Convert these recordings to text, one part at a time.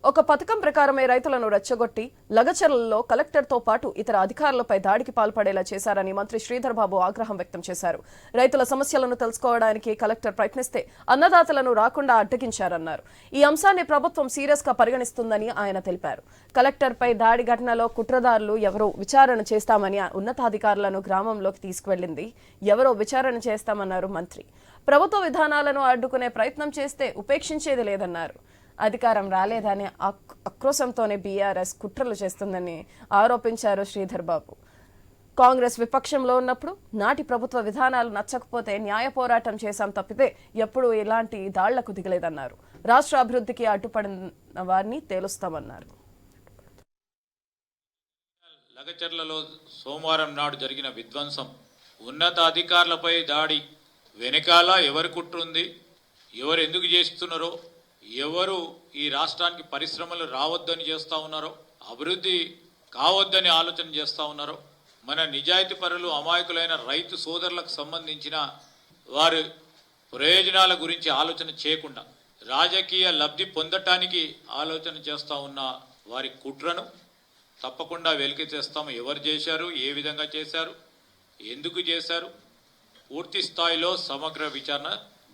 ఒక పథకం ప్రకారమే రైతులను రెచ్చగొట్టి లగచర్లలో కలెక్టర్తో పాటు ఇతర అధికారులపై దాడికి పాల్పడేలా చేశారని మంత్రి శ్రీధర్ బాబు ఆగ్రహం వ్యక్తం చేశారు. రైతుల సమస్యలను తెలుసుకోవడానికి కలెక్టర్ ప్రయత్నిస్తే అన్నదాతలను రాకుండా అడ్డగించారన్నారు. ఈ అంశాన్ని ప్రభుత్వం సీరియస్ గా పరిగణిస్తుందని ఆయన తెలిపారు. కలెక్టర్పై దాడి ఘటనలో కుట్రదారులు ఎవరో విచారణ చేస్తామని ఉన్నతాధికారులను గ్రామంలోకి తీసుకువెళ్లింది ఎవరో విచారణ చేస్తామన్నారు మంత్రి. ప్రభుత్వ విధానాలను అడ్డుకునే ప్రయత్నం చేస్తే ఉపేక్షించేది లేదన్నారు. అధికారం రాలేదనే ఆక్రోశంతోనే బీఆర్ఎస్ కుట్రలు చేస్తుందని ఆరోపించారు శ్రీధర్ బాబు. కాంగ్రెస్ విపక్షంలో ఉన్నప్పుడు నాటి ప్రభుత్వ విధానాలు నచ్చకపోతే న్యాయ పోరాటం చేశాం తప్పితే ఎప్పుడూ ఇలాంటి దాళ్లకు దిగలేదన్నారు. రాష్ట్ర అభివృద్ధికి అడ్డుపడిన వారిని తేలుస్తామన్నారు. లగచర్లలో సోమవారం నాడు జరిగిన విధ్వంసం, ఉన్నతాధికారులపై దాడి వెనకాల ఎవరి కుట్రుంది, ఎవరు ఎందుకు చేస్తున్నారో, ఎవరు ఈ రాష్ట్రానికి పరిశ్రమలు రావద్దని చేస్తూ ఉన్నారో, అభివృద్ధి కావద్దని ఆలోచన చేస్తూ ఉన్నారో, మన నిజాయితీ పరులు అమాయకులైన రైతు సోదరులకు సంబంధించిన వారి ప్రయోజనాల గురించి ఆలోచన చేయకుండా రాజకీయ లబ్ధి పొందటానికి ఆలోచన చేస్తూ ఉన్న వారి కుట్రను తప్పకుండా వెలికి తెస్తాము. ఎవరు చేశారు, ఏ విధంగా చేశారు, ఎందుకు చేశారు, పూర్తి స్థాయిలో సమగ్ర విచారణ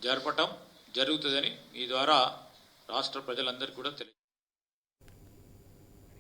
జరపటం జరుగుతుందని ఈ ద్వారా రాష్ట్ర ప్రజలందరికీ కూడా తెలియజేస్తారు.